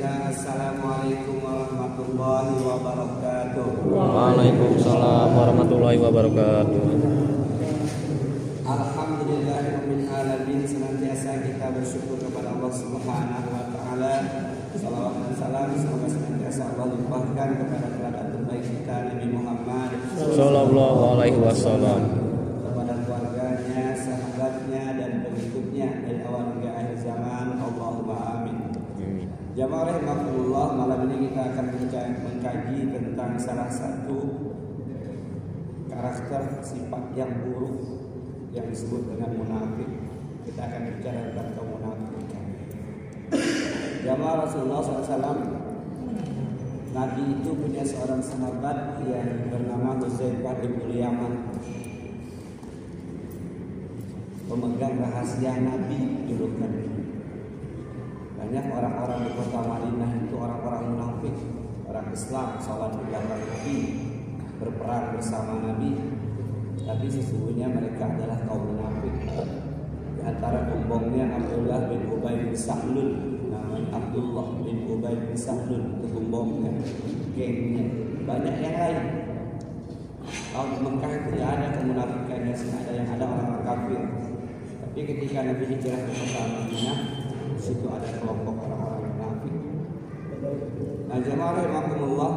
Bismillah. Assalamualaikum warahmatullahi wabarakatuh. Waalaikumsalam warahmatullahi wabarakatuh. Alhamdulillahirabbil alamin. Senantiasa kita bersyukur kepada Allah Subhanahu wa taala. Salawat dan salam semoga senantiasa Allah limpahkan kepada teladan terbaik kita Nabi Muhammad Sallallahu alaihi wasallam, kepada keluarganya, sahabatnya dan pengikutnya dari awal hingga akhir zaman. Allahumma amin. Jamaah rahimakumullah, malam ini kita akan mengkaji tentang salah satu karakter sifat yang buruk yang disebut dengan munafik. Kita akan bicara tentang kemunafikan. Jamaah Rasulullah SAW, Nabi itu punya seorang sahabat yang bernama Huzaifah bin Yaman, pemegang rahasia Nabi julukan. Banyak orang-orang di kota Madinah itu orang-orang munafik, orang Islam, sholat di belakang Nabi, berperang bersama Nabi, tapi sesungguhnya mereka adalah kaum munafik. Di antara gembongnya Abdullah bin Ubay bin Salul, namanya Abdullah bin Ubay bin Salul, itu gembongnya, gengnya. Banyak yang lain. Kalau di Mekah itu tidak ada kemunafikannya, ada yang ada orang-orang kafir. Tapi ketika Nabi hijrah ke kota Madinah, di situ ada kelompok orang-orang munafik. Nah, jemaah rahimakumullah,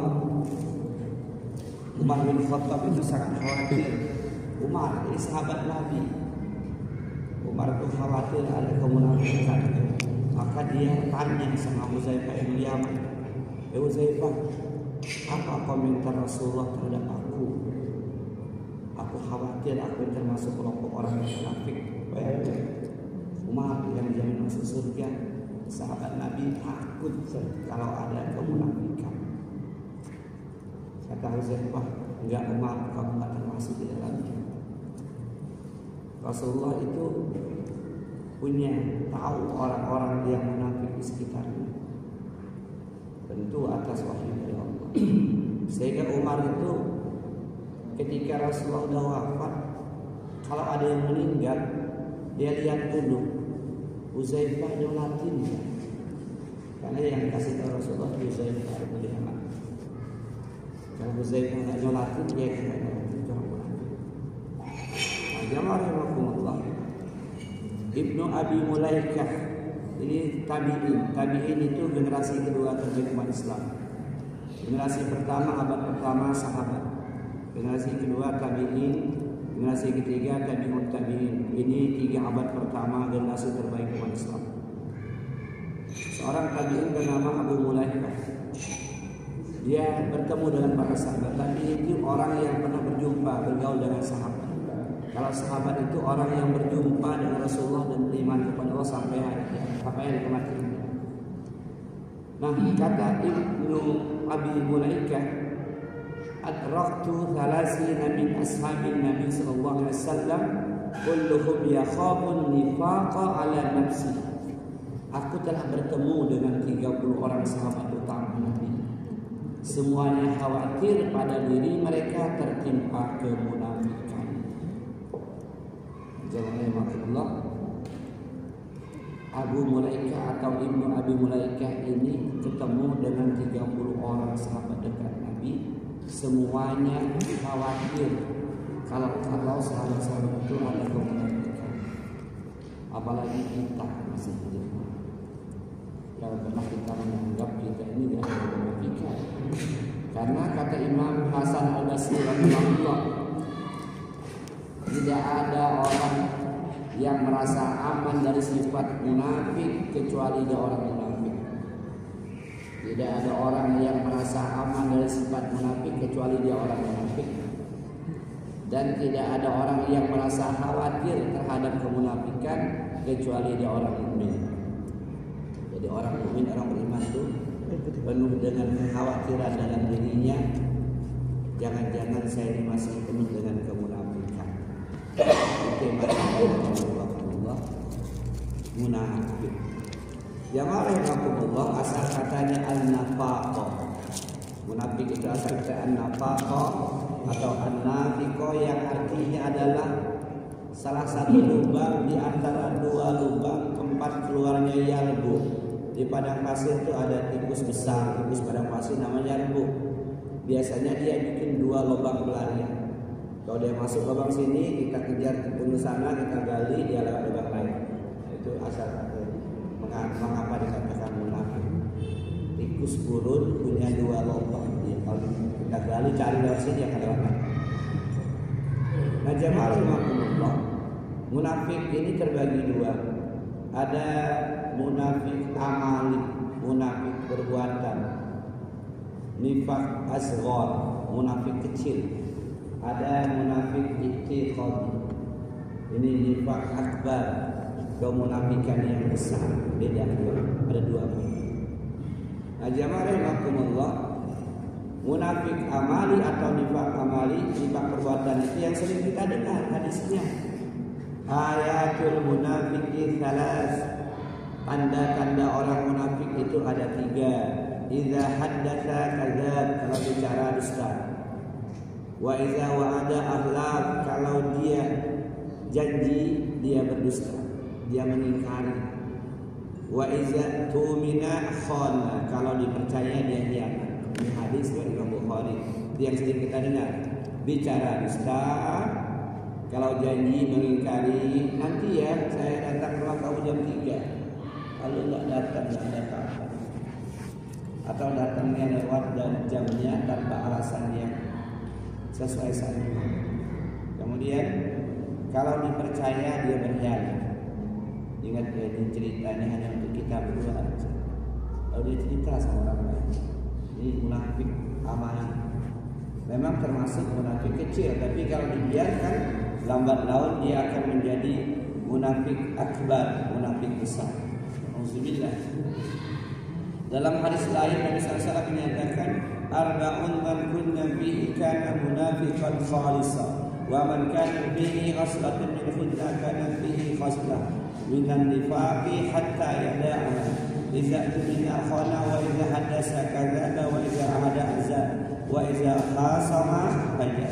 Umar bin Khattab itu sangat khawatir. Umar ini sahabat Nabi. Umar itu khawatir ada kemunafikan. Maka dia tanya sama Huzaifah bin Yaman, Huzaifah, apa komentar Rasulullah terhadap aku? Aku khawatir aku termasuk kelompok orang munafik. Umar yang menjamin masuk surga, sahabat Nabi takut kalau ada kemunafikan. Kata Huzaifah, enggak Umar, kamu enggak termasuk di dalamnya. Rasulullah itu punya tahu orang-orang yang munafik di sekitarnya, tentu atas wahyu dari Allah. Sehingga Umar itu ketika Rasulullah sudah wafat, kalau ada yang meninggal, dia lihat dulu Huzaifah nyolatin, karena yang kasih tahu Rasulullah Huzaifah bin Yaman. Kalau Huzaifah nggak nyolatin, dia tidak nyolatin orang munafik. Jamaah rahimakumullah, Ibnu Abi Mulaikah ini tabi'in itu generasi kedua terbaik umat Islam. Generasi pertama abad pertama sahabat, generasi kedua tabi'in, generasi ketiga tabi'ut tabi'in. Ini 3 abad pertama generasi terbaik umat Islam. Seorang tabi'in bernama Abu Mulaikah. Dia bertemu dengan para sahabat. Tabi'in itu orang yang pernah berjumpa, bergaul dengan sahabat. Kalau sahabat itu orang yang berjumpa dengan Rasulullah dan beriman kepada Allah sampai hari kematian. Nah, kata Ibnu Abi Mulaikah, adraktu thalasina min ashabin Nabi sallallahu alaihi wasallam kulluhum yakhafun nifaqa ala nafsi. Aku telah bertemu dengan 30 orang sahabat utama Nabi. Semuanya khawatir pada diri mereka tertimpa kemunafikan. Jazakallahu Abu Mulaikah atau Ibnu Abi Mulaikah ini ketemu dengan 30 orang sahabat dekat Nabi. Semuanya khawatir kalau sahabat-sahabat itu ada kemunafikan. Apalagi kita masih hidup. Yang pernah kita menganggap kita ini tidak ada kemunafikan. Karena kata Imam Hasan Al-Basri rahimahullah, tidak ada orang yang merasa aman dari sifat munafik kecuali dia orang munafik. Tidak ada orang yang merasa aman dari sifat munafik kecuali dia orang munafik. Dan tidak ada orang yang merasa khawatir terhadap kemunafikan kecuali dia orang mukmin. Jadi orang mukmin, orang beriman itu penuh dengan kekhawatiran dalam dirinya. Jangan-jangan saya ini masih penuh dengan kemunafikan. Allah munafik. Jamaah rahimakumullah, asal katanya an-nafaqah. Munafik itu asal kata an-nafaqah atau an-nafiqah yang artinya adalah salah satu lubang di antara 2 lubang tempat keluarnya yalbu. Di Di padang pasir itu ada tikus besar, tikus padang pasir namanya rembuk. Biasanya dia bikin 2 lubang pelarian. Kalau dia masuk lubang sini, kita kejar ke sana, kita gali, dia lewat lubang lain. Itu asal mengapa dikatakan munafik. Tikus burun punya 2 lubang. Kalau kita gali cari lewat sini, dia akan lewat lain. Nah, jamaah rahimakumullah, munafik ini terbagi 2. Ada munafik amali, munafik perbuatan. Nifaq asghar, munafik kecil. Ada munafik i'tiqadi. Ini nifaq akbar, kemunafikan yang besar. Beda ada 2. Nah, jamaah rahimakumullah, munafik amali atau nifaq amali, nifaq perbuatan itu yang sering kita dengar hadisnya. Ayatul munafiqi tsalas. Tanda-tanda orang munafik itu ada 3. Idza haddatsa kadzab, kalau bicara dusta. Wa idza wa'ada akhlaf, kalau dia janji dia berdusta, dia mengingkari. Wa idza tumina khana, kalau dipercaya dia khianat. Ini hadis dari Imam Bukhari yang sering kita dengar. Bicara dusta, kalau janji mengingkari. Nanti ya saya datang rumah kamu jam 3. Kalau nggak datang nggak ada apa-apa. Atau datangnya lewat dan jamnya tanpa alasan yang sesuai saja. Kemudian kalau dipercaya dia berkhianat. Ingat ya, ini ceritanya hanya untuk kita berdua aja. Kalau dia cerita sama orang lain, ini munafik amali. Memang termasuk munafik kecil, tapi kalau dibiarkan lambat laun dia akan menjadi munafik akbar, munafik besar. Alhamdulillah. Dalam hadis lain Nabi SAW menyatakan, arba'un man kunna fihi kana munafiqan khalisa, wa man kana fihi khaslatun min khunna kana fihi khaslah minan nifaqi hatta yada'a. Idza tumina khana, wa idza hadasa kadzaba, wa idza ahada azza, wa idza khasama fajr.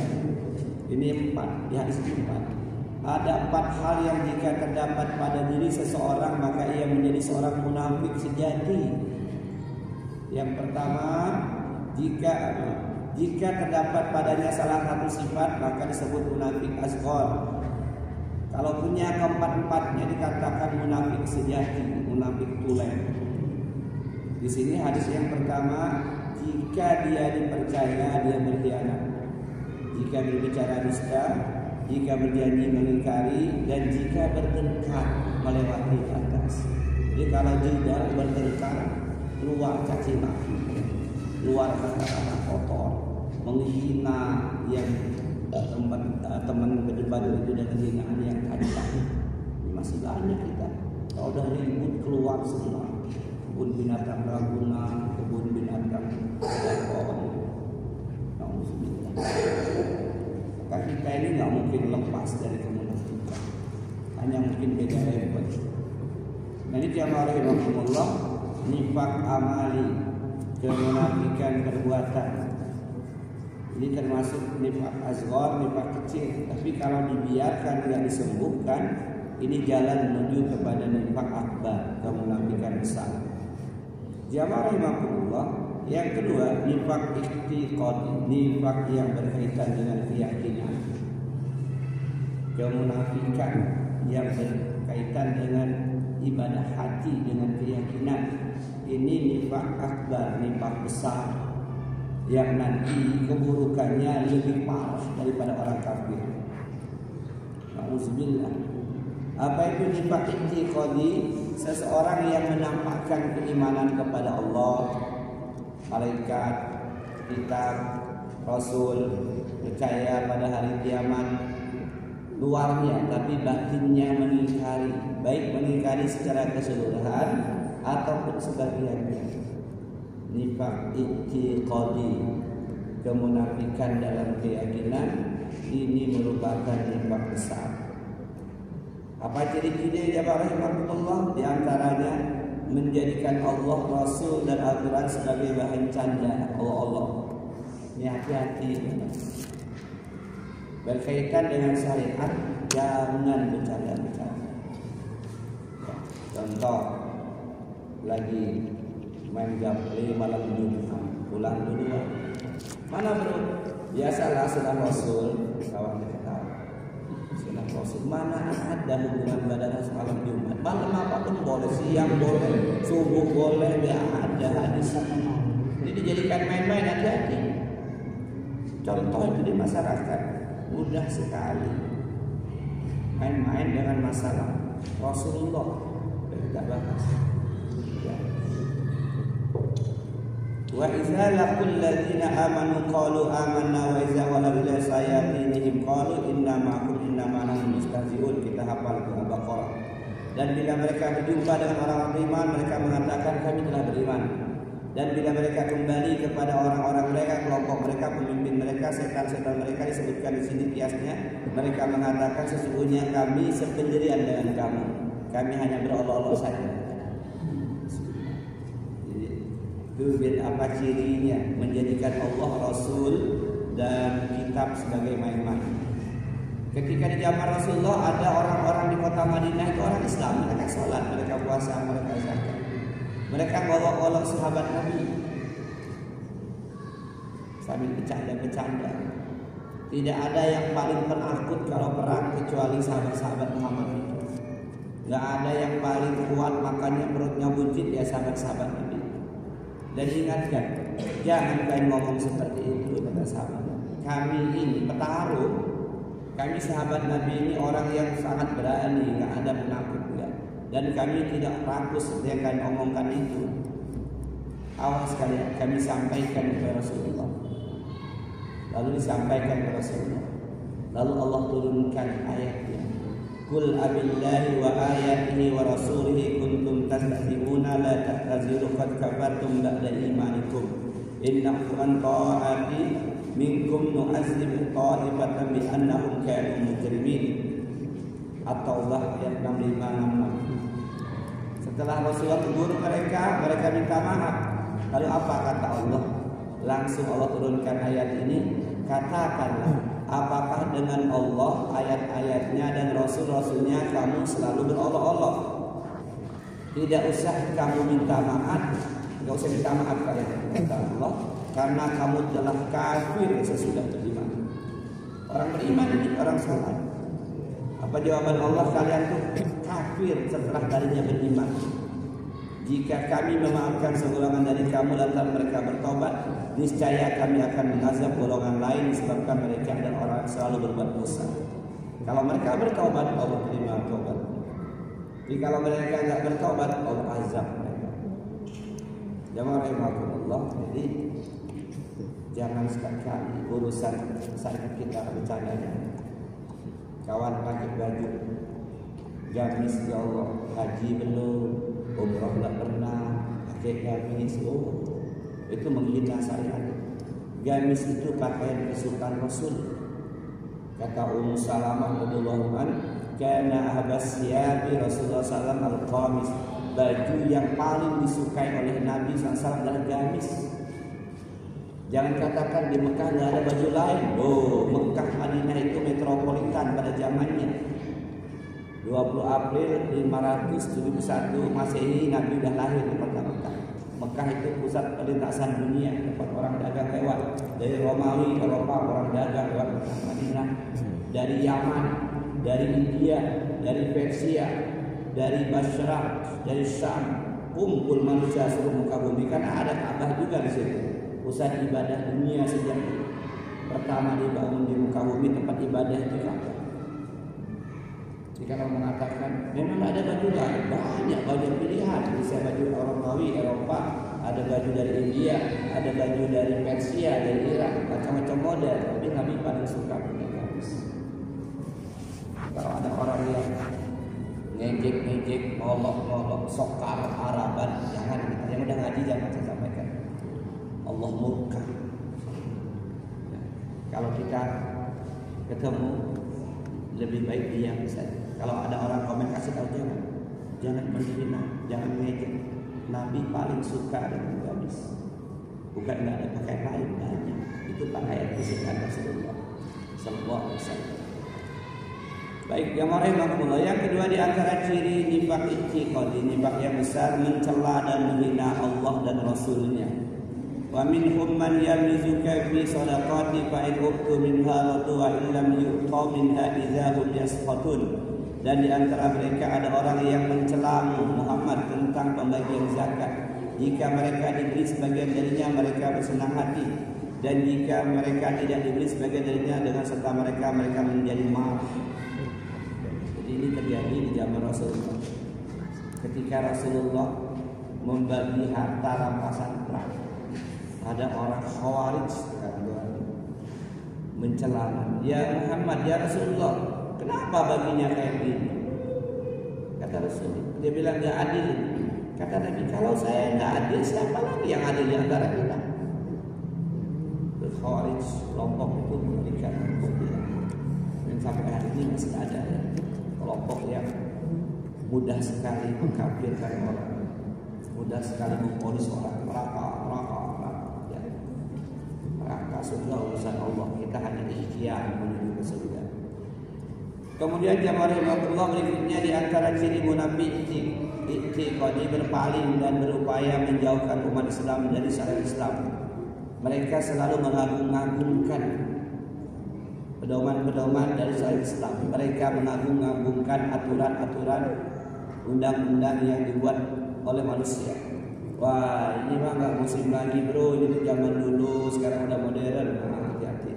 Ini 4, di hadis 4. Ada 4 hal yang jika terdapat pada diri seseorang maka ia menjadi seorang munafik sejati. Yang pertama, jika terdapat padanya salah satu sifat maka disebut munafik asghar. Kalau punya keempat-empatnya dikatakan munafik sejati, munafik tulen. Di sini hadis yang pertama, jika dia dipercaya dia berkhianat, jika berbicara dusta, jika berjanji mengingkari, dan jika bertengkar melewati batas. Jadi kalau jeda bertengkar, keluar caci maki, keluar kata-kata kotor, menghina yang teman berdebat itu dan penghinaan yang tajam. Masih banyak kita. Kalau udah ribut keluar semua. Kebun binatang Ragunan, kebun binatang Cirebon. Maka kita ini nggak mungkin lepas dari kemunafikan. Hanya mungkin beda level. Nah, ini jamaah rahimakumullah, nifaq amali, kemunafikan perbuatan. Ini termasuk nifaq asghar, nifaq kecil. Tapi kalau dibiarkan tidak disembuhkan, ini jalan menuju kepada nifaq akbar, kemunafikan besar. Jamaah rahimakumullah, yang kedua nifaq i'tiqadi, nifaq yang berkaitan dengan keyakinan. Kemunafikan yang berkaitan dengan ibadah hati, dengan keyakinan. Ini nifaq akbar, nifaq besar, yang nanti keburukannya lebih parah daripada orang kafir. Nauzubillah. Apa itu nifaq i'tiqadi? Seseorang yang menampakkan keimanan kepada Allah, malaikat, kitab, rasul, percaya pada hari kiamat, luarnya tapi batinnya mengingkari, baik mengingkari secara keseluruhan ataupun sebagiannya. Nifaq i'tiqadi, kemunafikan dalam keyakinan, ini merupakan nifaq besar. Apa ciri-ciri jamaah rahimakumullah? Di antaranya menjadikan Allah, Rasul dan Al-Quran sebagai bahan canda Allah. Ini hati-hati. Berkaitan dengan syariat, jangan bercanda-bercanda. Contoh, lagi main gaple malam Jumat, pulang dulu. Mana bro? Biasalah sunnah Rasul, kawan ketawa. Sunnah Rasul mana ada hubungan badan malam Jumat? Malam apapun boleh, siang boleh, subuh boleh, tidak ada hadis. Jadi dijadikan main-main, hati-hati. Contoh itu di masyarakat mudah sekali main-main dengan masalah Rasulullah. Kita bahas. Wa idza laqul ladzina amanu qalu amanna wa idza qalu ila sayatinihim qalu inna ma'akum inna nahnu mustahzi'un. Kita hafal itu Al-Baqarah. Dan bila mereka berjumpa dengan orang-orang beriman, mereka mengatakan kami telah beriman. Dan bila mereka kembali kepada orang-orang mereka, kelompok mereka, pemimpin mereka, setan-setan mereka, disebutkan di sini kiasnya, mereka mengatakan sesungguhnya kami sependirian dengan kamu. Kami hanya berolok-olok saja. Jadi apa cirinya menjadikan Allah, Rasul dan kitab sebagai main-main. Ketika di zaman Rasulullah ada orang-orang di kota Madinah itu orang Islam, mereka sholat, mereka puasa, mereka zakat. Mereka ngolok-ngolok sahabat Nabi sambil bercanda-bercanda. Tidak ada yang paling penakut kalau perang kecuali sahabat-sahabat Muhammad itu. Gak ada yang paling kuat makanya perutnya buncit ya sahabat-sahabat Nabi. Dan ingatkan, jangan kalian ngomong seperti itu kata sahabat. Kami ini petarung, kami sahabat Nabi ini orang yang sangat berani, gak ada penakut ya. Dan kami tidak ragu seperti yang kalian omongkan itu. Awas kalian, kami sampaikan kepada Rasulullah. Lalu disampaikan kepada Rasulullah. Lalu Allah turunkan ayatnya. Qul abillahi wa ayatihi wa rasulihi kuntum tastahzi'una la ta'taziru qad kafartum ba'da imanikum. Innahu an ta'ati minkum nu'azzib ta'ifatan bi annahum kanu mujrimin. At-Taubah ayat 65. Setelah Rasulullah tegur mereka minta maaf. Lalu apa kata Allah? Langsung Allah turunkan ayat ini. Katakanlah, apakah dengan Allah, ayat-ayatnya dan Rasul-Rasulnya kamu selalu berolok-olok? Tidak usah kamu minta maaf. Tidak usah minta maaf kalian, kata Allah, karena kamu telah kafir sesudah beriman. Orang beriman ini orang sholat. Apa jawaban Allah? Kalian tuh kafir setelah darinya beriman. Jika kami memaafkan segolongan dari kamu lantaran mereka bertobat, niscaya kami akan mengazab golongan lain disebabkan mereka adalah orang yang selalu berbuat dosa. Kalau mereka bertobat, Allah terima tobat. Jadi kalau mereka tidak bertobat, Allah azab mereka. Jamaah rahimakumullah. Jadi jangan sekali urusan sakit kita bercandanya. Kawan pakai baju gamis, ya Allah, haji belum, umrah tidak pernah, pakai gamis, itu menghina syariat. Gamis itu pakaian kesukaan Rasul. Kata Ummu Salamah radhiyallahu anha, kana ahbasyabi Rasulullah sallallahu alaihi wasallam al-qamis. Baju yang paling disukai oleh Nabi SAW adalah gamis. Jangan katakan di Mekah tidak ada baju lain. Oh, Mekah Madinah itu metropolitan pada zamannya. 20 April 571 Masehi Nabi sudah lahir di kota Mekah. Mekah itu pusat perlintasan dunia, tempat orang dagang lewat. Dari Romawi, Eropa, orang dagang lewat Mekah Madinah. Dari Yaman, dari India, dari Persia, dari Basra, dari Syam, kumpul manusia seluruh muka bumi. Karena ada Ka'bah juga di situ. Pusat ibadah dunia sejak pertama dibangun di muka bumi, tempat ibadah itu Ka'bah. Jika orang mengatakan memang ada baju lain, banyak baju pilihan. Bisa baju Romawi, Eropa, ada baju dari India, ada baju dari Persia, dari Irak, macam-macam model. Tapi Nabi paling suka punya gamis. Kalau ada orang yang ngejek-ngejek, ngolok-ngolok, sokar, Araban, jangan. Yang udah ngaji jangan saya sampaikan. Allah murka. Kalau kita ketemu, lebih baik diam saja. Kalau ada orang komen kasih tahu jangan menghina, jangan ngejek. Nabi paling suka dengan gamis. Bukan nggak ada pakaian lain, banyak. Itu pakaian kesukaan Rasulullah sallallahu alaihi wasallam. Baik, yang rahimahullah. Yang kedua di antara ciri nifaq i'tiqadi, nifaq yang besar, mencela dan menghina Allah dan Rasulnya. Wa minhum man yamizuka fi sadaqati fa in uqtu minha radu wa illam yu'ta minha idzahum yasqatun. Dan di antara mereka ada orang yang mencelamu Muhammad tentang pembagian zakat. Jika mereka diberi sebagian darinya, mereka bersenang hati. Dan jika mereka tidak diberi sebagian darinya, dengan serta mereka menjadi marah. Ini terjadi di zaman Rasulullah. Ketika Rasulullah membagi harta rampasan perang, ada orang Khawarij mencela, "Ya Muhammad, ya Rasulullah, kenapa baginya kayak gini?" Kata Rasul, dia bilang nggak adil. Kata Nabi, kalau saya nggak adil, siapa lagi yang adil di antara kita? Khawarij kelompok itu memberikan dan sampai hari ini masih ada ya. Kelompok yang mudah sekali mengkafirkan orang, mudah sekali memvonis orang, neraka, ya. Neraka surga urusan Allah, kita hanya ikhtiar menuju ke surga. Kemudian jamaah rahimahullah, berikutnya di antara ciri munafik i'tiqadi, berpaling dan berupaya menjauhkan umat Islam dari syariat Islam. Mereka selalu mengagung-agungkan pedoman-pedoman dari syariat Islam. Mereka mengagung-agungkan aturan-aturan undang-undang yang dibuat oleh manusia. Wah, ini mah nggak musim lagi bro, ini zaman dulu, sekarang udah modern. Nah, hati-hati.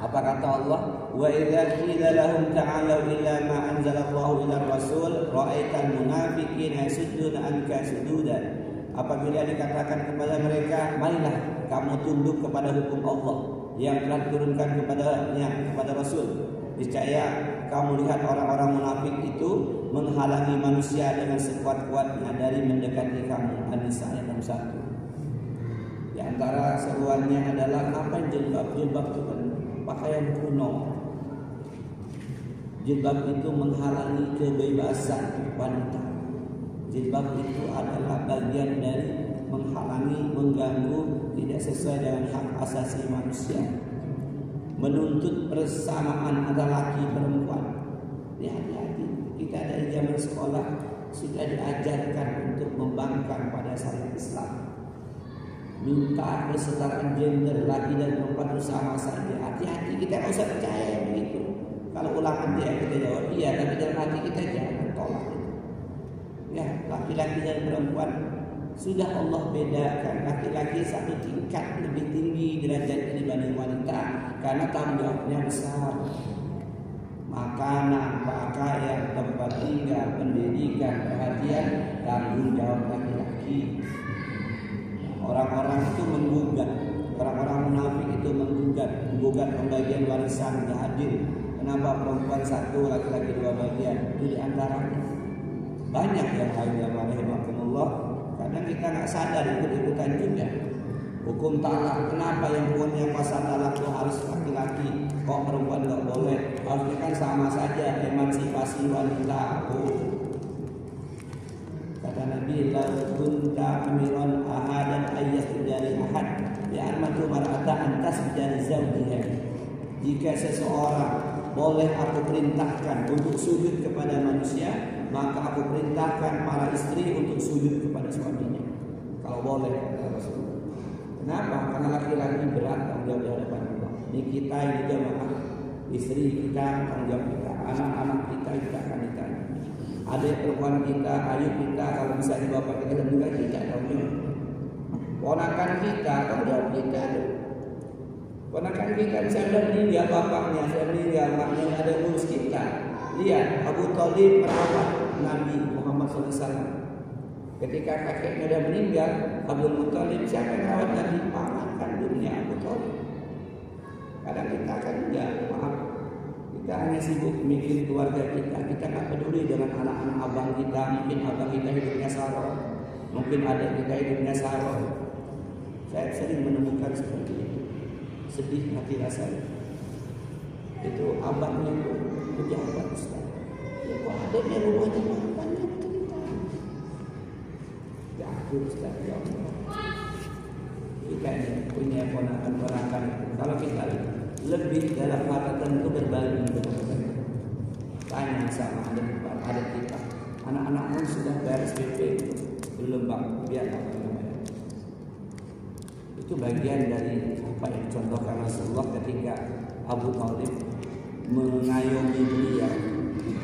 Apa kata Allah? Wa idza qila lahum ta'alu ila ma anzalallahu ila rasul ra'aital munafiqina yasudduna anka sududan. Apabila dikatakan kepada mereka, marilah kamu tunduk kepada hukum Allah yang telah diturunkan kepada Rasul. Niscaya kamu lihat orang-orang munafik itu menghalangi manusia dengan sekuat-kuatnya dari mendekati kamu. An-Nisa ayat 61. Di antara seruannya adalah apa jilbab? Jilbab itu kan pakaian kuno. Jilbab itu menghalangi kebebasan wanita. Jilbab itu adalah bagian dari menghalangi, mengganggu, tidak sesuai dengan hak asasi manusia. Menuntut persamaan antara laki perempuan. Hati-hati, kita dari zaman sekolah sudah diajarkan untuk membangkang pada syariat Islam. Minta kesetaraan gender, laki dan perempuan itu sama saja. Hati-hati, kita nggak usah percaya yang begitu. Kalau ulangan dia kita jawab iya, tapi dalam hati kita jangan tolak. Ya, laki-laki dan perempuan sudah Allah bedakan. Laki-laki satu tingkat lebih tinggi derajatnya dibanding wanita karena tanggung jawabnya besar. Makanan, pakaian, tempat tinggal, pendidikan, perhatian, tanggung jawab laki-laki. Orang-orang itu menggugat, orang-orang munafik itu menggugat pembagian warisan nggak adil. Kenapa perempuan satu, laki-laki dua bagian? Itu diantaranya. Banyak yang lain yang rahimahumullah. Kadang kita nggak sadar ikut-ikutan juga. Hukum talak, kenapa yang punya kuasa talak itu harus laki-laki, kok perempuan nggak boleh? Harusnya kan sama saja, emansipasi wanita. Kata Nabi, la kunta amiran ahadan ayyat dari ahad ya armatu mar'ata antas dari zawjiha. Jika seseorang boleh aku perintahkan untuk sujud kepada manusia, maka aku perintahkan para istri untuk sujud kepada suaminya. Kalau boleh, kata Rasulullah. Kenapa? Karena laki-laki berat tanggung jawab di hadapan Allah. Ini kita ini jamaah, istri kita tanggung jawab kita, anak-anak kita akan ditanya. Adik perempuan kita, ayu kita, kalau bisa di bapak kita dan juga kita tanggung jawab. Ponakan kita tanggung jawab kita. Ponakan kita bisa sudah meninggal bapaknya, sudah meninggal maknya, ada urus kita. Lihat Abu Thalib merawat Nabi Muhammad SAW. Ketika kakeknya sudah meninggal, Abu Thalib siapa yang merawat Nabi? Paman kandungnya Abu Thalib. Kadang kita kan enggak, maaf, kita hanya sibuk mikir keluarga kita. Kita tak peduli dengan anak-anak abang kita. Mungkin abang kita hidupnya sarong, mungkin adik kita hidupnya sarong. Saya sering menemukan seperti itu. Sedih hati rasanya. Itu abangnya itu pejabat Ustaz. Ya kok adiknya rumahnya mantannya cerita. Ya aku Ustaz, ya Allah. Kita ini punya ponakan-ponakan. Kalau kita lebih dalam hal tertentu berbagi dengan mereka. Tanya sama adik kita, anak-anakmu sudah beres PP belum bang? Biar apa namanya? Itu bagian dari apa yang dicontohkan Rasulullah ketika Abu Thalib mengayomi beliau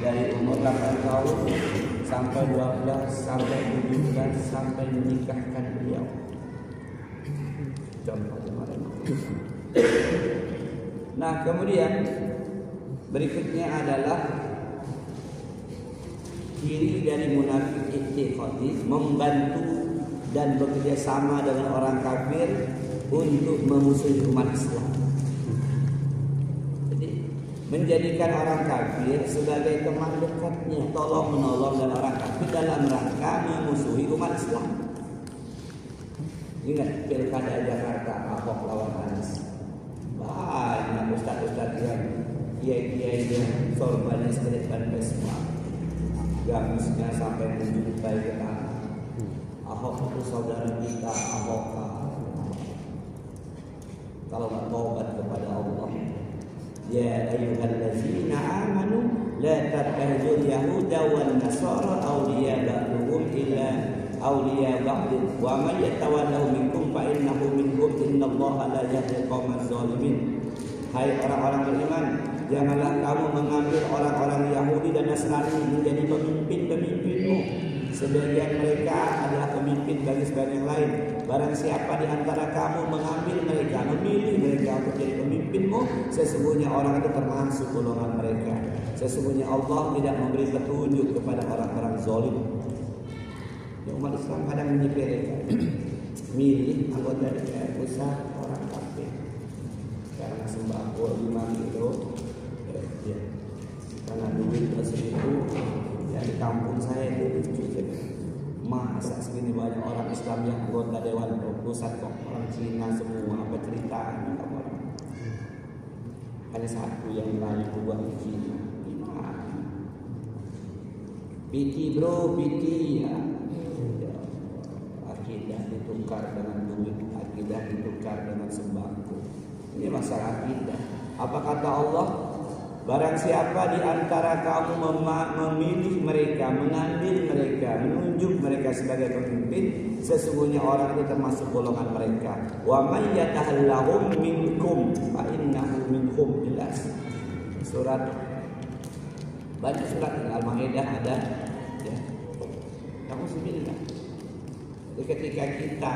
dari umur 8 tahun sampai 12 sampai 17 sampai menikahkan beliau. Contoh kemarin. Nah, kemudian berikutnya adalah ciri dari munafik i'tiqadi, membantu dan bekerja sama dengan orang kafir untuk memusuhi umat Islam. Jadi menjadikan orang kafir sebagai teman dekatnya, tolong menolong dan orang kafir dalam rangka memusuhi umat Islam. Ingat pilkada Jakarta, Ahok lawan Anies. Banyak ustaz-ustaz yang kiai-kiai yang sorbannya sekalian Vespa, gamisnya sampai menjuntai ke tanah. Ahok itu saudara kita, Ahok. Kalau nggak taubat kepada Allah, ya ayyuhallazina amanu la tattakhidul yahuda wan nasara awliya ba'duhum illa awliya ba'd wa may yatawallahu minkum fa innahu minhum innallaha la yahdil qaumadz zalimin. Hai orang-orang beriman, janganlah kamu mengambil orang-orang Yahudi dan Nasrani menjadi pemimpin-pemimpinmu. Sebagian mereka adalah pemimpin bagi sebagian yang lain. Barang siapa di antara kamu mengambil mereka, memilih mereka untuk jadi pemimpinmu, sesungguhnya orang itu termasuk golongan mereka. Sesungguhnya Allah tidak memberi petunjuk kepada orang-orang zalim. Ya, umat Islam kadang menyepelekan, milih anggota DPR pusat orang kafir karena sembako 5 kilo, ya, karena duit segitu. Ya, di kampung saya itu lucu, masa segini banyak orang Islam yang anggota Dewan Pusat kok orang Cina semua, apa ceritanya orang? Ada satu yang merayu dua di Cina, gimana? PT bro, PT ya. Akidah ditukar dengan duit, akidah ditukar dengan sembako. Ini masalah akidah. Apa kata Allah? Barang siapa di antara kamu memilih mereka, mengambil mereka, menunjuk mereka sebagai pemimpin, sesungguhnya orang itu termasuk golongan mereka. Wa may yatahallahum minkum fa innahu minhum. Jelas. Surat banyak surat Al-Maidah ada ya. Kamu sebenarnya ketika kita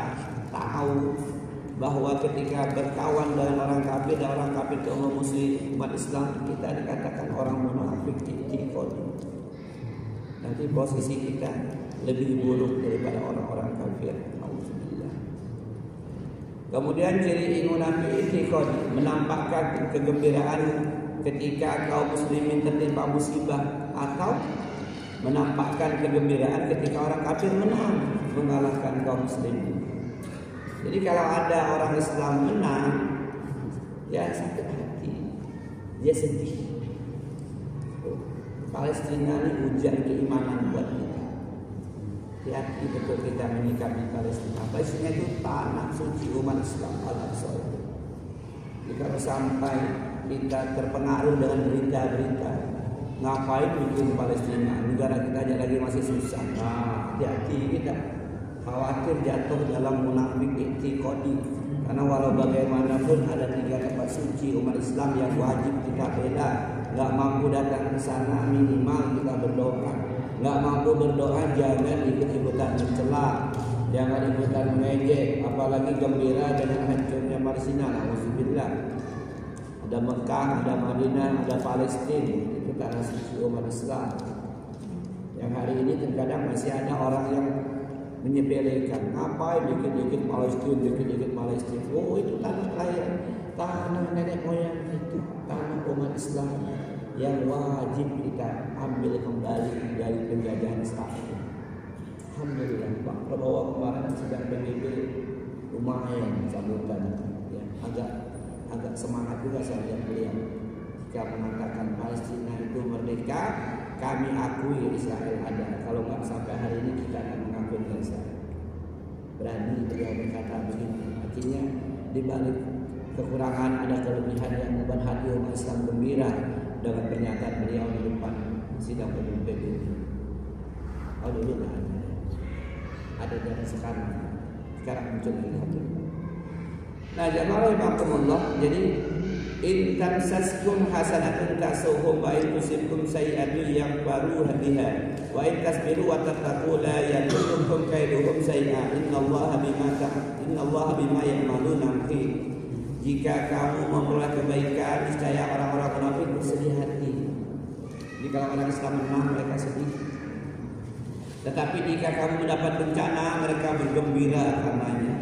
tahu bahwa ketika berkawan dengan orang kafir dan orang kafir itu memusuhi umat Islam, kita dikatakan orang munafik i'tiqadi. Nanti posisi kita lebih buruk daripada orang-orang kafir. Alhamdulillah. Kemudian ciri munafik i'tiqadi, menampakkan kegembiraan ketika kaum muslimin tertimpa musibah, atau menampakkan kegembiraan ketika orang kafir menang, mengalahkan kaum muslimin. Jadi kalau ada orang Islam menang, ya sakit hati, dia sedih. Palestina ini ujian keimanan buat kita. Hati-hati betul kita menyikapi Palestina. Palestina itu tanah suci umat Islam, Al-Aqsa. Jadi kalau sampai kita terpengaruh dengan berita-berita, ngapain bikin Palestina? Negara kita aja lagi masih susah. Nah, hati-hati kita. Khawatir jatuh dalam munafik i'tiqadi, karena walau bagaimanapun ada 3 tempat suci umat Islam yang wajib kita bela. Gak mampu datang ke sana, minimal kita berdoa. Gak mampu berdoa, jangan ikut-ikutan mencela, jangan ikutan mengejek, apalagi gembira dengan hancurnya Palestina. Alhamdulillah. Ada Mekah, ada Madinah, ada Palestina, itu tanah suci umat Islam. Yang hari ini terkadang masih ada orang yang menyepelekan, ngapain dikit-dikit Palestina, oh itu tanah kelahiran, tanah nenek moyang itu, tanah umat Islam yang wajib kita ambil kembali dari penjajahan Israel. Alhamdulillah, Pak Prabowo kemarin sedang PBB lumayan sambutan, ya, agak semangat juga saya lihat beliau jika mengatakan Palestina itu merdeka, kami akui Israel ada. Kalau nggak sampai hari ini kita akan mengakui Israel. Berani beliau berkata begini. Artinya di balik kekurangan, ada kelebihan yang membuat hati umat Islam gembira dengan pernyataan beliau di depan sidang pemimpin ini. Oh dulu nggak ada dari sekarang muncul dari hati. Nah jamaah rahimakumullah, jadi in tamsaskum hasanatun tasuhum wa in tusibkum sayi'atun yaghfaru biha wa in tasbiru wa tattaqu la yadurrukum kaiduhum sayi'a innallaha bima ya'maluna muhit. Jika kamu memperoleh kebaikan, niscaya orang-orang munafik bersedih hati. Jika orang Islam menang, mereka sedih. Tetapi jika kamu mendapat bencana, mereka bergembira karenanya.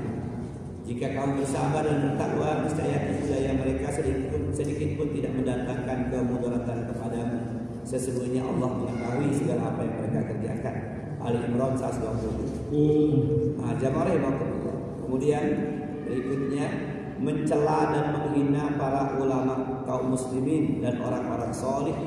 Jika kamu bersabar dan bertakwa, niscaya niscaya mereka sedikit pun tidak mendatangkan kemudaratan kepadamu. Sesungguhnya Allah mengetahui segala apa yang mereka kerjakan. Ali Imran 120. Jamaah rahimakumullah. Kemudian berikutnya mencela dan menghina para ulama kaum muslimin dan orang-orang soleh.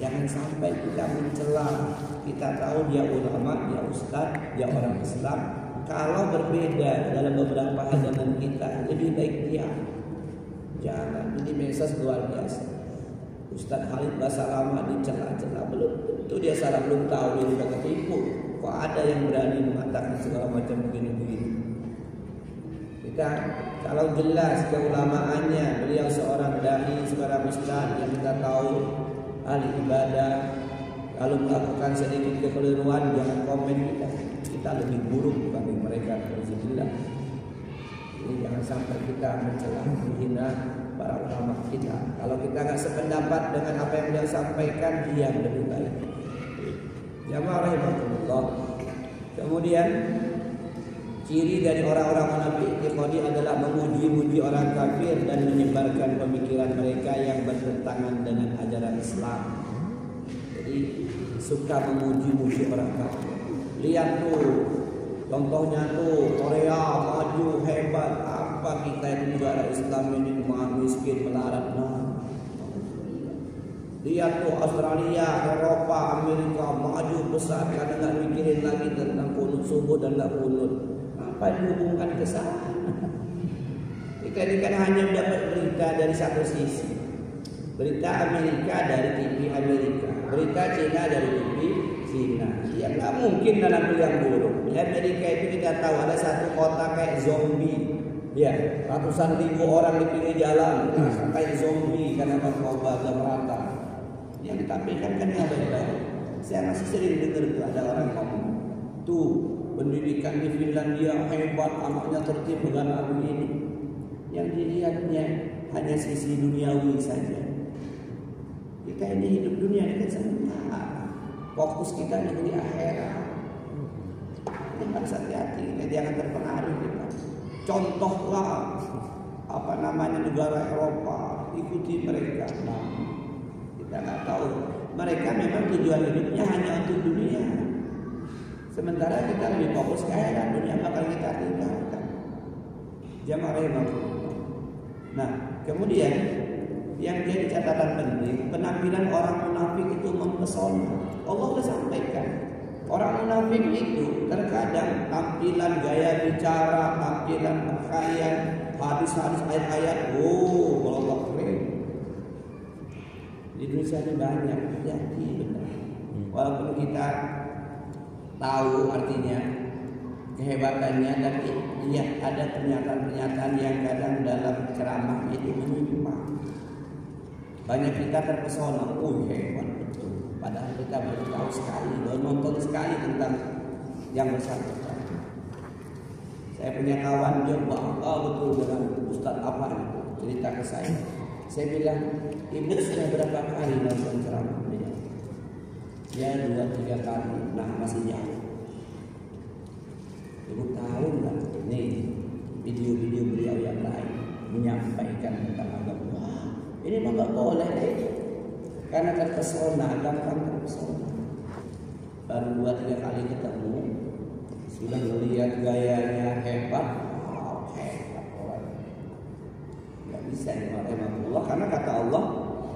Jangan sampai kita mencela. Kita tahu dia ulama, dia ustaz, dia orang Islam. Kalau berbeda dalam beberapa hal dengan kita, lebih baik dia. Jangan. Ini medsos luar biasa. Ustaz Khalid Basalamah dicela-cela, belum tentu dia salah, belum tahu dia juga ketipu. Kok ada yang berani mengatakan segala macam begini-begini. Kita kalau jelas keulamaannya, beliau seorang dai, seorang ustaz yang kita tahu ahli ibadah, kalau melakukan sedikit kekeliruan jangan komen kita lebih buruk bagi mereka. Alhamdulillah. Jadi jangan sampai kita mencela, menghina para ulama kita. Kalau kita nggak sependapat dengan apa yang beliau sampaikan, diam lebih baik. Jamaah rahimakumullah. Kemudian ciri dari orang-orang munafik ikhwani adalah memuji-muji orang kafir dan menyebarkan pemikiran mereka yang bertentangan dengan ajaran Islam. Jadi suka memuji-muji orang kafir. Lihat tuh, contohnya tuh Korea maju hebat, apa kita ini negara Islam ini miskin melarat. Lihat tuh Australia, Eropa, Amerika maju besar karena nggak mikirin lagi tentang kunut subuh dan nggak kunut. Apa yang dihubungkan ke sana? Kita ini kan hanya dapat berita dari satu sisi. Berita Amerika dari TV Amerika, berita Cina dari TV Cina. Ya nggak mungkin dalam yang buruk. Di Amerika itu kita tahu ada satu kota kayak zombie. Ya, ratusan ribu orang di pinggir jalan, kayak zombie karena narkoba dan merata. Yang ditampilkan kan yang baik-baik. Saya masih sering dengar tuh ada orang ngomong, tuh pendidikan di Finlandia hebat, anaknya tertib dengan ini. Yang dilihatnya hanya sisi duniawi saja. Kita ini hidup dunia ini kan sebentar. Fokus kita di akhirat. Kita harus hati-hati, kita jangan terpengaruh kita. Contohlah negara Eropa, ikuti mereka. Nah, kita nggak tahu. Mereka memang tujuan hidupnya hanya untuk dunia. Sementara kita lebih fokus ke akhirat, dunia bakal kita tinggalkan. Jamaah rahimakumullah. Nah, kemudian yang jadi catatan penting, penampilan orang munafik itu mempesona. Allah sudah sampaikan. Orang munafik itu terkadang tampilan gaya bicara, tampilan pakaian, hadis-hadis ayat-ayat, Allah keren. Di Indonesia ini banyak, hati-hati benar. Walaupun kita tahu artinya kehebatannya, tapi lihat ada pernyataan-pernyataan yang kadang dalam ceramah itu menyimpang. Banyak kita terpesona, hebat betul. Padahal kita baru tahu sekali, baru nonton sekali tentang yang bersangkutan. Saya punya kawan, dia bangga betul dengan Ustadz apa itu, cerita ke saya. Saya bilang, ibu sudah berapa kali nonton ceramah dia? Ya 2-3 kali, nah masih jauh. Ibu tahu nggak? Nih video-video beliau yang lain menyampaikan tentang agama. Ini mah nggak boleh deh. Karena terpesona, gampang terpesona. Baru 2-3 kali ketemu, sudah melihat gayanya hebat, hebat orang. Nggak bisa Allah, karena kata Allah,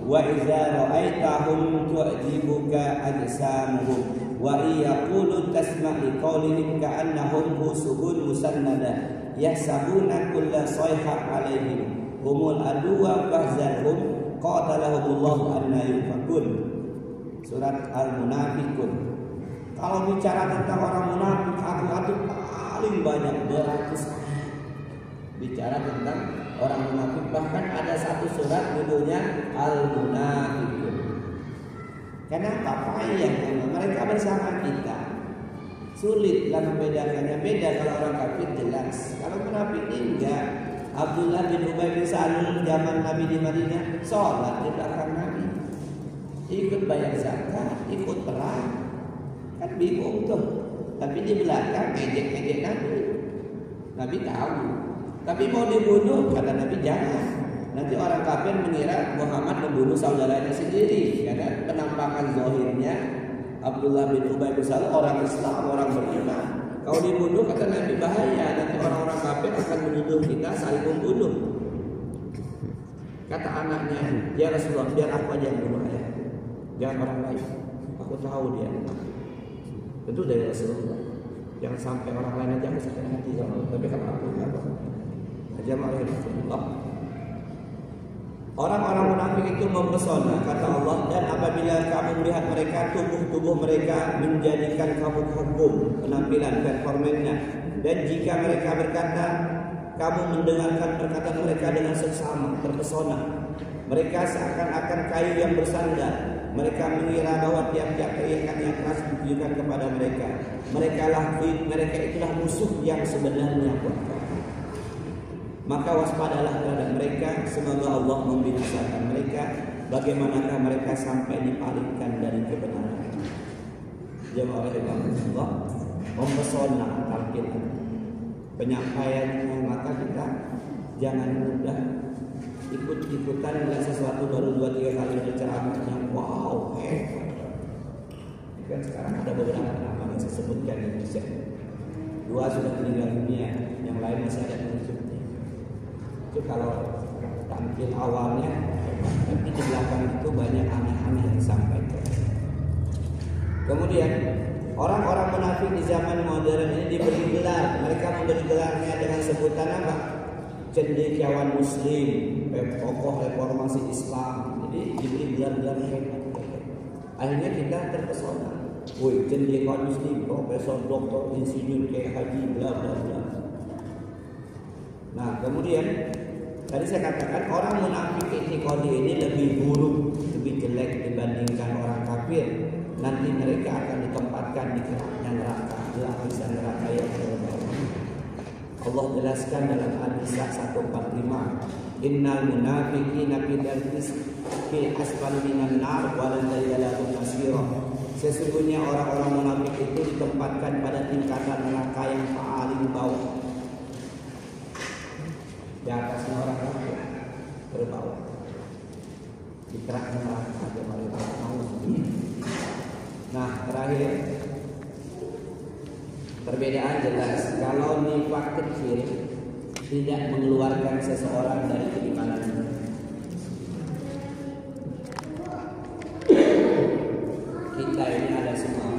wa idza ra'aitahum tu'jibuka ajsamuhum. wa yaqulu tasma' li qawlihim ka'annahum husubun musannadah yahsabuna kulla sayha 'alaihim humul aduwa fahzarhum qatalahumullahu anna yufakun. Surat Al-Munafiqun. Kalau bicara tentang orang munafik, aku paling banyak beratus ayat bicara tentang orang munafik. Bahkan ada satu surat judulnya Al-Munafiqun. Kenapa? Payah mereka bersama kita. Sulitlah membedakannya. Beda kalau orang kafir jelas. Kalau munafik enggak. Abdullah bin Ubay bin Salul zaman Nabi di Madinah sholat di belakang Nabi, ikut bayar zakat, ikut perang, kan bingung tuh. Tapi di belakang ejek-ejek Nabi. Nabi tahu. Tapi mau dibunuh kata Nabi jangan. Nanti orang kafir mengira Muhammad membunuh saudaranya sendiri. Karena penampakan zahirnya Abdullah bin Ubay bin Salul orang Islam, orang beriman. Kalau dibunuh kata Nabi bahaya, nanti orang-orang kafir akan menuduh kita saling membunuh. Kata anaknya, ya Rasulullah, biar aku aja yang bunuh ayah, jangan orang lain. Aku tahu dia. Tentu dari Rasulullah. Jangan sampai orang lain aja aku sakit hati sama Allah. Tapi kalau aku enggak apa. Aja oleh Rasulullah. Orang-orang munafik itu mempesona kata Allah, dan apabila kamu melihat mereka, tubuh-tubuh mereka menjadikan kamu kagum penampilan performennya, dan jika mereka berkata, kamu mendengarkan perkataan mereka dengan seksama, terpesona. Mereka seakan-akan kayu yang bersandar. Mereka mengira bahwa tiap-tiap teriakan yang keras ditujukan kepada mereka. Mereka itulah musuh yang sebenarnya buat kamu. Maka waspadalah terhadap mereka, semoga Allah membinasakan mereka. Bagaimanakah mereka sampai dipalingkan dari kebenaran? Jemaah Allah, mempesona tampilan penyampaiannya, maka kita jangan mudah ikut-ikutan dengan sesuatu baru 2-3 kali berceramahnya. Wow, kan sekarang ada beberapa nama yang saya sebutkan di Indonesia. 2 sudah meninggal dunia, yang lain masih ada pengikutnya. Itu kalau tampil awalnya, tapi di belakang itu banyak aneh-aneh yang disampaikan. Kemudian orang-orang munafik di zaman modern ini diberi gelar. Mereka memberi gelarnya dengan sebutan apa? Cendekiawan Muslim, tokoh reformasi Islam. Jadi diberi gelar-gelar hebat. Akhirnya kita terpesona. Woi, cendekiawan Muslim, profesor, doktor, insinyur, kayak haji, bla bla bla. Nah, kemudian tadi saya katakan orang munafik i'tiqadi ini lebih buruk, lebih jelek dibandingkan orang kafir. Nanti mereka akan ditempatkan di keraknya neraka, di lapisan neraka yang berbeda. Allah jelaskan dalam An-Nisa 145, innal munafiqina fi darkis fi asfali minan nar wa lan tajidalahum nasira. Sesungguhnya orang-orang munafik itu ditempatkan pada tingkatan neraka yang paling bawah. Di atasnya orang kafir berbawah, di keraknya neraka aja mereka mau. Nah, terakhir perbedaan jelas. Kalau nifak kecil tidak mengeluarkan seseorang dari keimanan. Kita ini ada semua.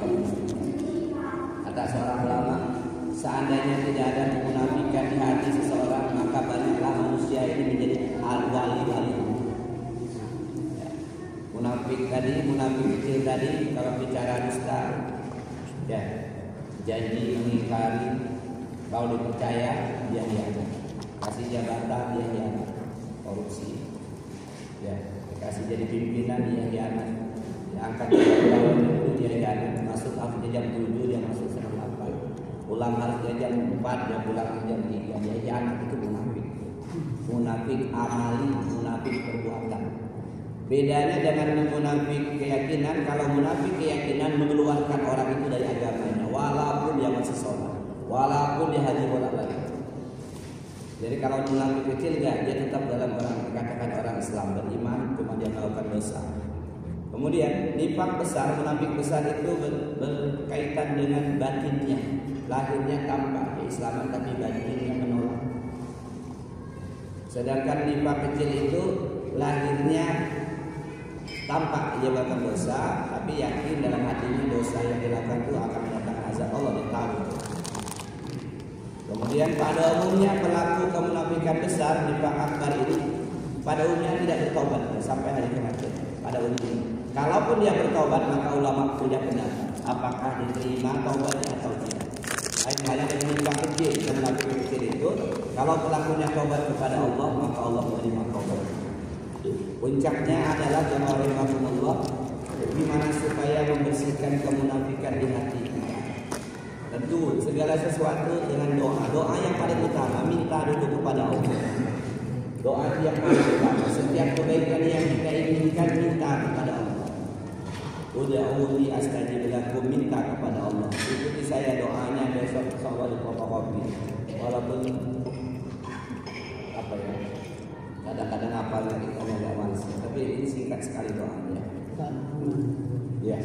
Kata seorang ulama, seandainya tidak ada kemunafikan di hati seseorang, maka banyaklah manusia ini menjadi al-wali-wali. Munafik kecil tadi kalau bicara dusta, ya, janji mengingkari, kalau dipercaya dia dianggap, kasih jabatan dia dianggap, korupsi, ya, kasih jadi pimpinan dia dianggap, diangkat jabatan itu dia dianggap, masuk jam 7 dia masuk setengah 8, pulang harus jam 4 dia pulang jam 3, dia dianggap. Itu munafik. Munafik amali, munafik perbuatan. Bedanya dengan munafik keyakinan, kalau munafik keyakinan mengeluarkan orang itu dari agamanya, walaupun dia masih sholat, walaupun dia haji bolak-balik. Jadi kalau munafik kecil enggak, dia tetap dalam orang dikatakan orang Islam beriman, cuma dia melakukan dosa. Kemudian nifak besar, munafik besar itu berkaitan dengan batinnya, lahirnya tampak keislaman tapi batinnya menolak. Sedangkan nifak kecil itu lahirnya tampak dia melakukan dosa, tapi tapi yakin dalam hatinya dosa yang dilakukan itu akan mendatangkan azab Allah, dia tahu. Kemudian pada umumnya pelaku kemunafikan besar nifaq akbar ini pada umumnya tidak bertobat sampai hari kematian. Pada umumnya, kalaupun dia bertobat maka ulama punya pendapat apakah diterima taubatnya atau tidak. Lain halnya dengan nifaq kecil, kemunafikan kecil itu kalau pelakunya tobat kepada Allah maka Allah menerima taubat. Puncaknya adalah jamaah rahimahumullah, gimana supaya membersihkan kemunafikan di hati kita. Tentu segala sesuatu dengan doa. Doa yang paling utama, minta dulu kepada Allah. Doa yang paling utama. Setiap kebaikan yang kita inginkan minta kepada Allah. Ud'uuni astajib lakum, minta kepada Allah. Ikuti saya doanya besok soal fotokopi. Walaupun apa ya? Kadang-kadang apa lagi kita nggak malas. Tapi ini singkat sekali doanya. Ya.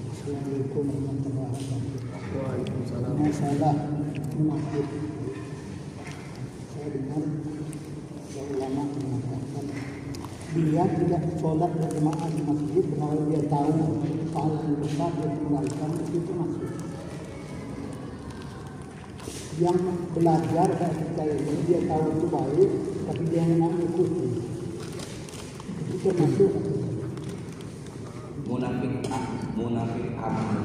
Assalamualaikum warahmatullahi wabarakatuh. Waalaikumsalam. Masalah munafik. Saya dengar ulama mengatakan dia tidak sholat berjamaah di masjid kalau dia tahu pahala besar yang ditinggalkan itu masjid. Yang belajar dari saya ini dia tahu itu baik, tapi dia tidak mengikuti. Itu termasuk munafik amal,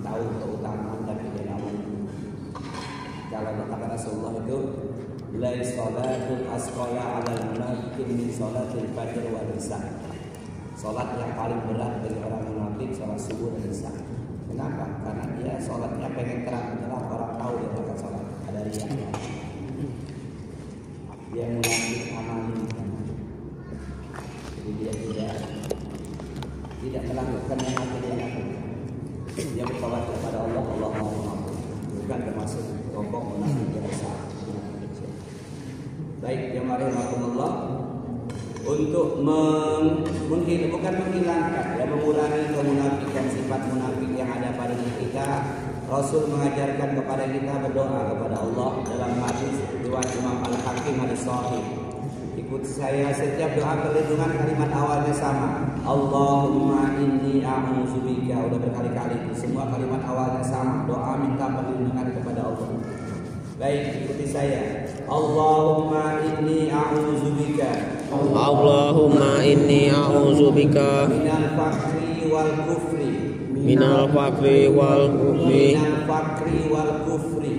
tahu keutamaan tapi dia amal. Kalau kata Rasulullah itu, la salatul asqala 'alal munafiqin min salatil fajr wal isya. Salat yang paling berat bagi orang munafik salat subuh dan isya. Kenapa? Karena dia salatnya pengen terang-terang orang tahu dia akan salat, ada riya. Dia munafik amali. Jadi dia tidak melakukan yang ada dia lakukan. Dia bertobat kepada Allah, Allah mau mengampuni. Bukan termasuk kelompok munafik yang besar. Baik, jemaah rahimakumullah, untuk bukan menghilangkan, ya, mengurangi kemunafikan, sifat munafik yang ada pada diri kita, Rasul mengajarkan kepada kita berdoa kepada Allah dalam hadis riwayat Imam Al-Hakim hadis sahih. Ikuti saya, setiap doa perlindungan kalimat awalnya sama. Allahumma inni a'udzubika, udah berkali-kali itu. Semua kalimat awalnya sama. Doa minta perlindungan kepada Allah. Baik, ikuti saya. Allahumma inni a'udzubika. Allahumma inni a'udzubika Minal fakri wal kufri. minal fakri wal kufri Minal fakri wal kufri.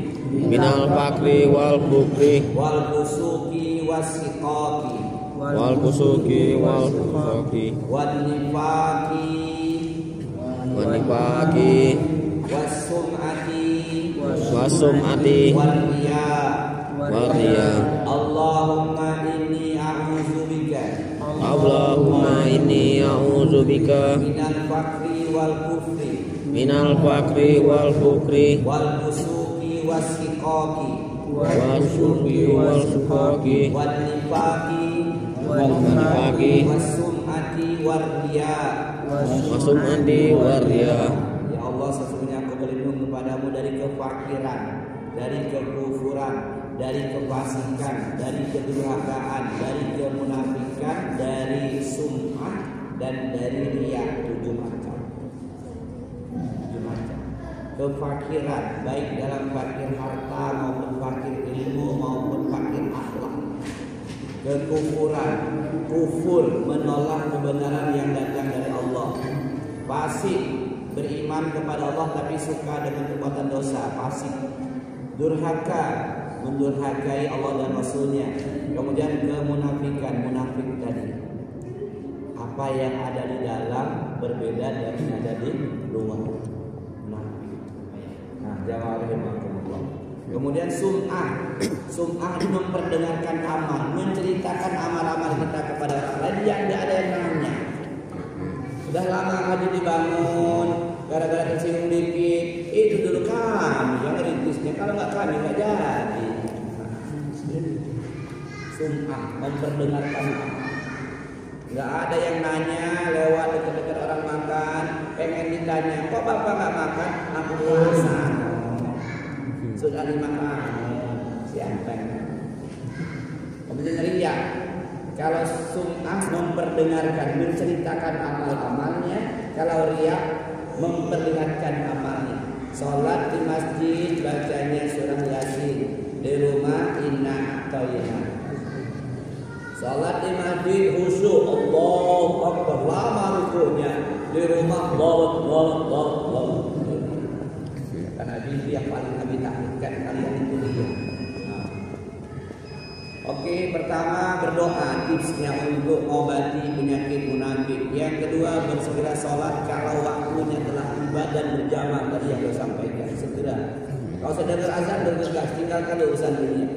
minal fakri wal kufri Wal fusuki wasiqaqi. wal fusuki wal fusuki Wan nifaqi. wan nifaqi Wasum'ati. wasum'ati Wal riya. wal riya. Allahumma inni a'udzubika Allahumma inni a'udzubika minal fakri wal kufri minal fakri wal kufri wal fusuki wasiqaqi wal fusuki wal fusuki wan nifaqi wal nifaqi wasum'ati war riya. wasum'ati wal riya. Ya Allah, sesungguhnya aku berlindung kepadamu dari kefakiran, dari kekufuran, dari kefasikan, dari kedurhakaan, dari kemunafikan, dari sum'ah, dan dari riya. 7 macam. Kefakiran, baik dalam fakir harta maupun fakir ilmu maupun fakir akhlak. Kekufuran, kufur, menolak kebenaran yang datang dari Allah. Fasik, beriman kepada Allah tapi suka dengan perbuatan dosa, fasik. Durhaka, mendurhakai Allah dan Rasulnya. Kemudian kemunafikan, munafik tadi. Apa yang ada di dalam berbeda dari yang ada di luar. Nah, jamaah rahimakumullah. Kemudian sum'ah. Sum'ah itu memperdengarkan amal, menceritakan amal-amal kita kepada orang lain yang tidak ada yang nanya. Sudah lama haji dibangun, gara-gara tersinggung dikit, itu dulu kami yang rintisnya. Kalau nggak kami nggak jadi. Sum'ah, memperdengarkan amal. Nggak ada yang nanya lewat dekat-dekat orang makan, pengen ditanya, kok bapak nggak makan? Aku puasa. Sudah dimakan, siapa yang? Kemudian riya, Kalau sum'ah memperdengarkan, menceritakan amal-amalnya. Kalau riya memperlihatkan amalnya. Sholat di masjid bacanya surah Yasin, di rumah inna a'tayna. Sholat di masjid khusyuk, Allahu Akbar, lama rukunya. Di rumah Allah. Karena itu yang paling kami takutkan kalian itu dia. Oke, pertama berdoa, tipsnya untuk mengobati penyakit munafik. Yang kedua, bersegera sholat kalau waktunya telah tiba dan berjamaah, tadi yang saya sampaikan, segera. Kalau sudah berazan bergegas, tinggalkan urusan dunia.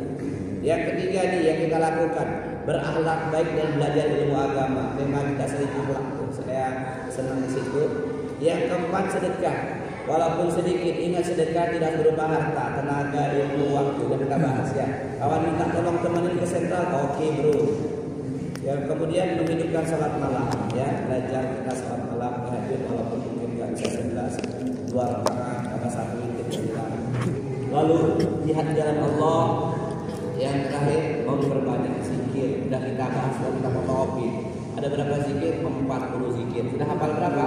Yang ketiga nih yang kita lakukan, berakhlak baik dan belajar ilmu agama. Tema kita sering akhlak tuh, saya senang di situ. Yang keempat, sedekah. Walaupun sedikit, ingat sedekah tidak berupa harta, tenaga, ilmu, waktu. Dan kita bahas ya. Kawan minta tolong temenin ke sentral, oke bro. Yang kemudian menghidupkan sholat malam, ya belajar kita sholat malam, tahajud walaupun mungkin nggak bisa 11, 2 rakaat, ada 1 witir berjalan. Lalu jihad di jalan Allah. Yang terakhir memperbanyak zikir. Sudah kita bahas, sudah kita potong. Ada berapa zikir? 40 zikir. Sudah hafal berapa?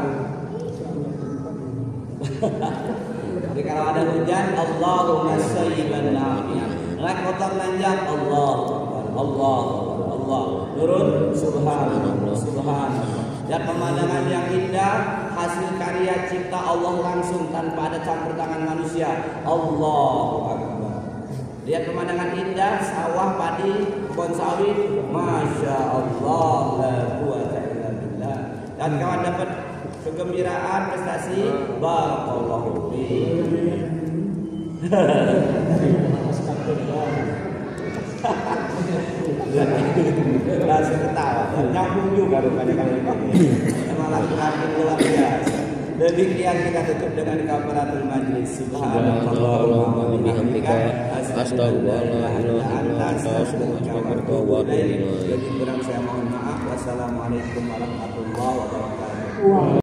Jadi kalau ada hujan, Allahumma sayyiban nafi'an. Naik motor lanjut, Allah, Allah. Turun, subhanallah, subhanallah. Dan pemandangan yang indah, hasil karya cipta Allah langsung tanpa ada campur tangan manusia. Allahu Akbar. Lihat pemandangan indah, sawah, padi, kebun sawit, masya Allah, la quwwata illa billah. Dan kawan dapat kegembiraan, prestasi, barakallahu fiik. Langsung ketawa, nyambung juga rupanya kali ini. Memang laki-laki luar biasa. Demikian kita tutup dengan kafaratul majlis. Subhanallah wa bihamdika, astaghfirullah. Jadi kurang saya mohon maaf. Wassalamualaikum warahmatullahi wabarakatuh.